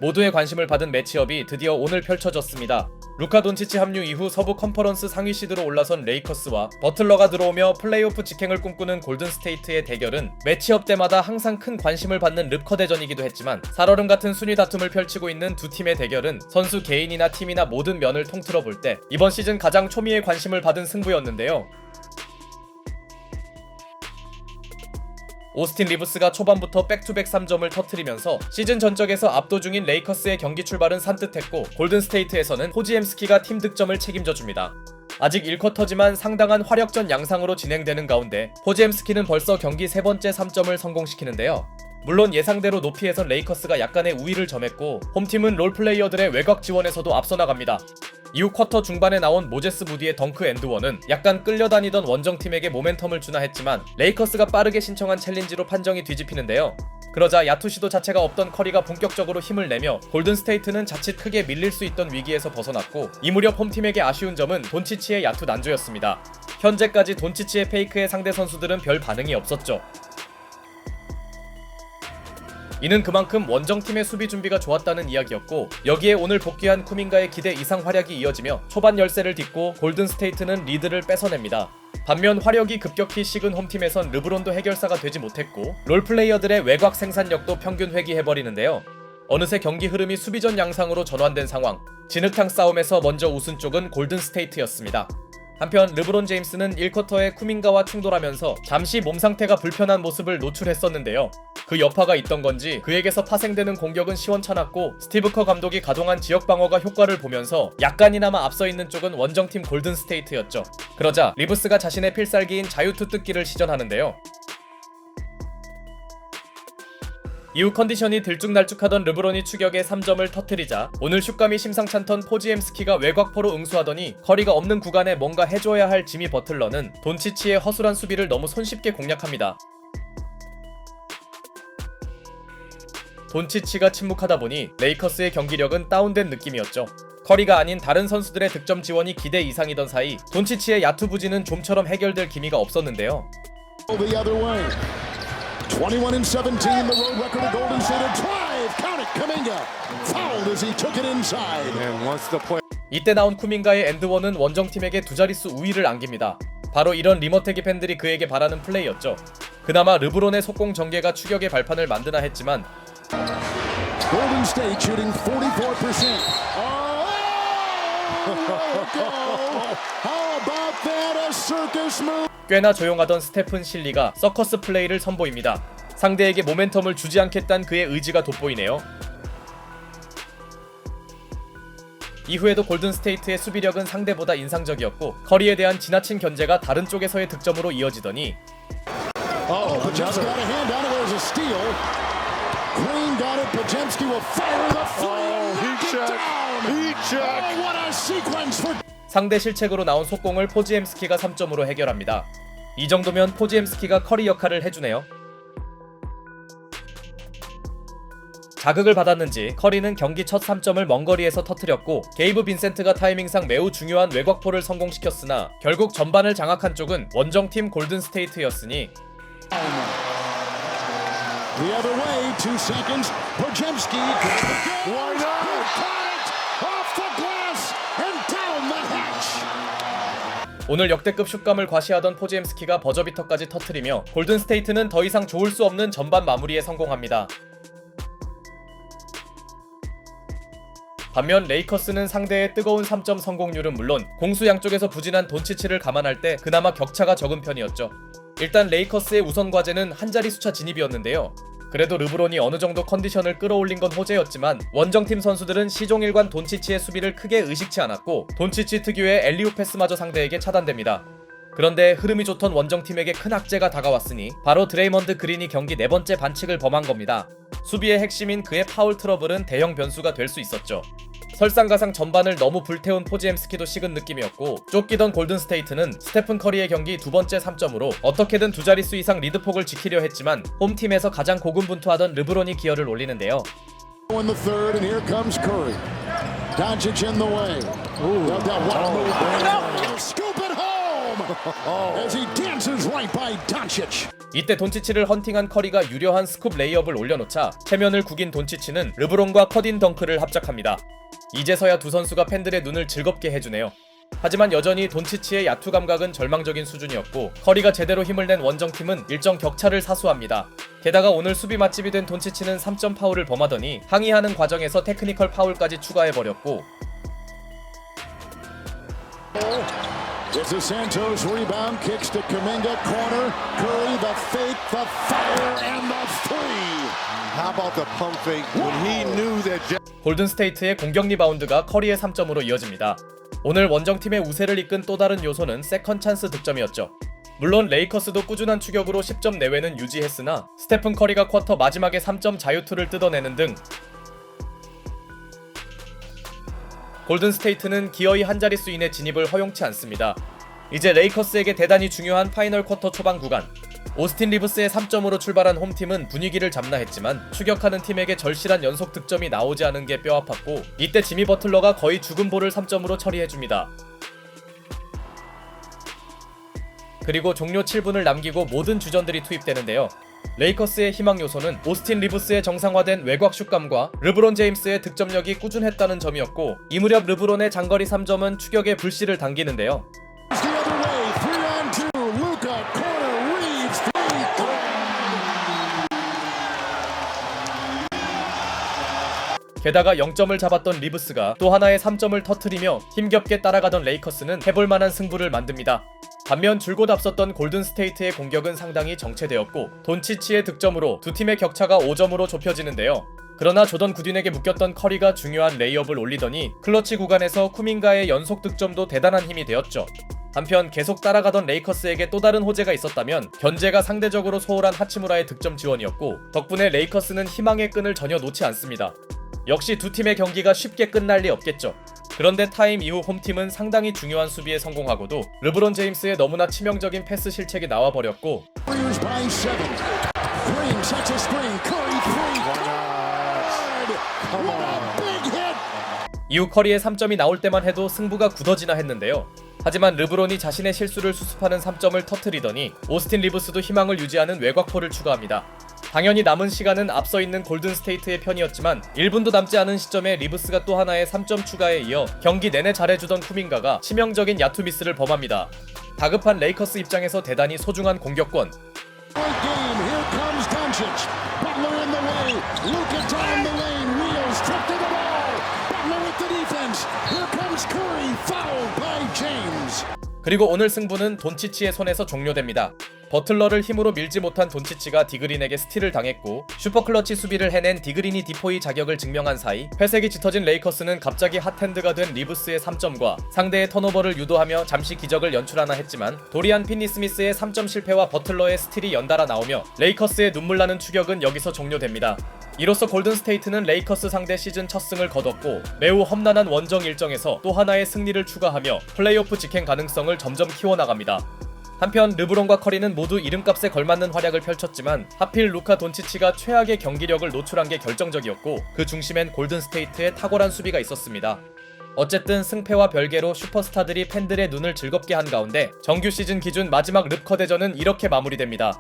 모두의 관심을 받은 매치업이 드디어 오늘 펼쳐졌습니다. 루카 돈치치 합류 이후 서부 컨퍼런스 상위 시드로 올라선 레이커스와 버틀러가 들어오며 플레이오프 직행을 꿈꾸는 골든스테이트의 대결은 매치업 때마다 항상 큰 관심을 받는 릅커 대전이기도 했지만 살얼음 같은 순위 다툼을 펼치고 있는 두 팀의 대결은 선수 개인이나 팀이나 모든 면을 통틀어 볼 때 이번 시즌 가장 초미의 관심을 받은 승부였는데요. 오스틴 리브스가 초반부터 백투백 3점을 터뜨리면서 시즌 전적에서 압도 중인 레이커스의 경기 출발은 산뜻했고 골든스테이트에서는 포지엠스키가 팀 득점을 책임져줍니다. 아직 1쿼터지만 상당한 화력전 양상으로 진행되는 가운데 포지엠스키는 벌써 경기 세 번째 3점을 성공시키는데요. 물론 예상대로 높이에선 레이커스가 약간의 우위를 점했고 홈팀은 롤플레이어들의 외곽 지원에서도 앞서 나갑니다. 이후 쿼터 중반에 나온 모제스 무디의 덩크 앤드원은 약간 끌려다니던 원정팀에게 모멘텀을 주나 했지만 레이커스가 빠르게 신청한 챌린지로 판정이 뒤집히는데요. 그러자 야투 시도 자체가 없던 커리가 본격적으로 힘을 내며 골든스테이트는 자칫 크게 밀릴 수 있던 위기에서 벗어났고 이 무렵 홈팀에게 아쉬운 점은 돈치치의 야투 난조였습니다. 현재까지 돈치치의 페이크에 상대 선수들은 별 반응이 없었죠. 이는 그만큼 원정팀의 수비 준비가 좋았다는 이야기였고 여기에 오늘 복귀한 쿠민가의 기대 이상 활약이 이어지며 초반 열세를 딛고 골든스테이트는 리드를 뺏어냅니다. 반면 화력이 급격히 식은 홈팀에선 르브론도 해결사가 되지 못했고 롤플레이어들의 외곽 생산력도 평균 회귀해버리는데요. 어느새 경기 흐름이 수비전 양상으로 전환된 상황. 진흙탕 싸움에서 먼저 웃은 쪽은 골든스테이트였습니다. 한편 르브론 제임스는 1쿼터에 쿠민가와 충돌하면서 잠시 몸 상태가 불편한 모습을 노출했었는데요. 그 여파가 있던 건지 그에게서 파생되는 공격은 시원찮았고 스티브 커 감독이 가동한 지역 방어가 효과를 보면서 약간이나마 앞서 있는 쪽은 원정팀 골든스테이트였죠. 그러자 리브스가 자신의 필살기인 자유투뜯기를 시전하는데요. 이후 컨디션이 들쭉날쭉하던 르브론이 추격에 3점을 터뜨리자 오늘 슛감이 심상찮던 포지엠스키가 외곽포로 응수하더니 커리가 없는 구간에 뭔가 해줘야 할 지미 버틀러는 돈치치의 허술한 수비를 너무 손쉽게 공략합니다. 돈치치가 침묵하다 보니 레이커스의 경기력은 다운된 느낌이었죠. 커리가 아닌 다른 선수들의 득점 지원이 기대 이상이던 사이 돈치치의 야투 부진은 좀처럼 해결될 기미가 없었는데요. 21-17, the road record of Golden State. A drive, count it, Kuminga fouled as he took it inside. And once the play. 이때 나온 쿠민가의 엔드원은 원정팀에게 두 자릿수 우위를 안깁니다. 바로 이런 리머테기 팬들이 그에게 바라는 플레이였죠. 그나마 르브론의 속공 전개가 추격의 발판을 만드나 했지만 Golden State shooting 44%. Oh, how about that, a circus move? 꽤나 조용하던 스테픈 실리가 서커스 플레이를 선보입니다. 상대에게 모멘텀을 주지 않겠다는 그의 의지가 돋보이네요. 이후에도 골든스테이트의 수비력은 상대보다 인상적이었고 커리에 대한 지나친 견제가 다른 쪽에서의 득점으로 이어지더니 Pajemski got a hand on it. There's a steal. Green got it. Pajemski will fire the three. Heat check. Oh, what a sequence for. 상대 실책으로 나온 속공을 포지엠스키가 3점으로 해결합니다. 이 정도면 포지엠스키가 커리 역할을 해주네요. 자극을 받았는지 커리는 경기 첫 3점을 먼 거리에서 터뜨렸고 게이브 빈센트가 타이밍상 매우 중요한 외곽포를 성공시켰으나 결국 전반을 장악한 쪽은 원정팀 골든스테이트였으니 The other way, 2 seconds. Pajemski. Why not? Off the glass and down the hatch. 오늘 역대급 슛감을 과시하던 포지엠스키가 버저비터까지 터뜨리며 골든스테이트는 더 이상 좋을 수 없는 전반 마무리에 성공합니다. 반면 레이커스는 상대의 뜨거운 3점 성공률은 물론 공수 양쪽에서 부진한 돈치치를 감안할 때 그나마 격차가 적은 편이었죠. 일단 레이커스의 우선 과제는 한 자리 숫자 진입이었는데요. 그래도 르브론이 어느 정도 컨디션을 끌어올린 건 호재였지만 원정팀 선수들은 시종일관 돈치치의 수비를 크게 의식치 않았고 돈치치 특유의 엘리웁 패스마저 상대에게 차단됩니다. 그런데 흐름이 좋던 원정팀에게 큰 악재가 다가왔으니 바로 드레이먼드 그린이 경기 네 번째 반칙을 범한 겁니다. 수비의 핵심인 그의 파울 트러블은 대형 변수가 될 수 있었죠. 설상가상 전반을 너무 불태운 포지엠스키도 식은 느낌이었고 쫓기던 골든스테이트는 스테픈 커리의 경기 두 번째 3점으로 어떻게든 두 자릿수 이상 리드폭을 지키려 했지만 홈팀에서 가장 고군분투하던 르브론이 기여를 올리는데요. In the third, and here comes Curry. Doncic in the way. Scoop it home. as he dances right by Doncic. 이때 돈치치를 헌팅한 커리가 유려한 스쿱 레이업을 올려놓자 체면을 구긴 돈치치는 르브론과 커딘 덩크를 합작합니다. 이제서야 두 선수가 팬들의 눈을 즐겁게 해주네요. 하지만 여전히 돈치치의 야투 감각은 절망적인 수준이었고 커리가 제대로 힘을 낸 원정팀은 일정 격차를 사수합니다. 게다가 오늘 수비 맛집이 된 돈치치는 3점 파울을 범하더니 항의하는 과정에서 테크니컬 파울까지 추가해버렸고 It's a Santos rebound, kicks to Kuminga, corner, Curry, the fake, the fire, and the three. How about the pump fake when he knew that 골든스테이트의 공격 리바운드가 커리의 3점으로 이어집니다. 오늘 원정팀의 우세를 이끈 또 다른 요소는 세컨 찬스 득점이었죠. 물론 레이커스도 꾸준한 추격으로 10점 내외는 유지했으나 스테픈 커리가 쿼터 마지막에 3점 자유투를 뜯어내는 등 골든스테이트는 기어이 한 자릿수 이내 진입을 허용치 않습니다. 이제 레이커스에게 대단히 중요한 파이널 쿼터 초반 구간. 오스틴 리브스의 3점으로 출발한 홈팀은 분위기를 잡나 했지만 추격하는 팀에게 절실한 연속 득점이 나오지 않은 게 뼈아팠고 이때 지미 버틀러가 거의 죽은 볼을 3점으로 처리해줍니다. 그리고 종료 7분을 남기고 모든 주전들이 투입되는데요. 레이커스의 희망 요소는 오스틴 리브스의 정상화된 외곽 슛감과 르브론 제임스의 득점력이 꾸준했다는 점이었고 이 무렵 르브론의 장거리 3점은 추격의 불씨를 당기는데요. The other way, 3-on-2, Luka, corner, Reeves, three, 게다가 0점을 잡았던 리브스가 또 하나의 3점을 터트리며 힘겹게 따라가던 레이커스는 해볼만한 승부를 만듭니다. 반면 줄곧 앞섰던 골든스테이트의 공격은 상당히 정체되었고 돈치치의 득점으로 두 팀의 격차가 5점으로 좁혀지는데요. 그러나 조던 구딘에게 묶였던 커리가 중요한 레이업을 올리더니 클러치 구간에서 쿠민가의 연속 득점도 대단한 힘이 되었죠. 한편 계속 따라가던 레이커스에게 또 다른 호재가 있었다면 견제가 상대적으로 소홀한 하치무라의 득점 지원이었고 덕분에 레이커스는 희망의 끈을 전혀 놓지 않습니다. 역시 두 팀의 경기가 쉽게 끝날 리 없겠죠. 그런데 타임 이후 홈팀은 상당히 중요한 수비에 성공하고도 르브론 제임스의 너무나 치명적인 패스 실책이 나와버렸고 Warriors by 7. Green sets a screen. Curry three. Good. What a big hit. 이후 커리의 3점이 나올 때만 해도 승부가 굳어지나 했는데요. 하지만 르브론이 자신의 실수를 수습하는 3점을 터트리더니 오스틴 리브스도 희망을 유지하는 외곽포를 추가합니다. 당연히 남은 시간은 앞서 있는 골든스테이트의 편이었지만 1분도 남지 않은 시점에 리브스가 또 하나의 3점 추가에 이어 경기 내내 잘해주던 쿠민가가 치명적인 야투 미스를 범합니다. 다급한 레이커스 입장에서 대단히 소중한 공격권. Great game. Here comes Doncic. Butler in the way. Luka down the lane. Wheels trip to the ball. Butler with the defense. Here comes Curry. Fouled by James. 그리고 오늘 승부는 돈치치의 손에서 종료됩니다. 버틀러를 힘으로 밀지 못한 돈치치가 디그린에게 스틸을 당했고 슈퍼클러치 수비를 해낸 디그린이 디포이 자격을 증명한 사이 회색이 짙어진 레이커스는 갑자기 핫핸드가 된 리브스의 3점과 상대의 턴오버를 유도하며 잠시 기적을 연출하나 했지만 도리안 피니스미스의 3점 실패와 버틀러의 스틸이 연달아 나오며 레이커스의 눈물나는 추격은 여기서 종료됩니다. 이로써 골든스테이트는 레이커스 상대 시즌 첫 승을 거뒀고 매우 험난한 원정 일정에서 또 하나의 승리를 추가하며 플레이오프 직행 가능성을 점점 키워나갑니다. 한편 르브론과 커리는 모두 이름값에 걸맞는 활약을 펼쳤지만 하필 루카 돈치치가 최악의 경기력을 노출한 게 결정적이었고 그 중심엔 골든스테이트의 탁월한 수비가 있었습니다. 어쨌든 승패와 별개로 슈퍼스타들이 팬들의 눈을 즐겁게 한 가운데 정규 시즌 기준 마지막 릅커 대전은 이렇게 마무리됩니다.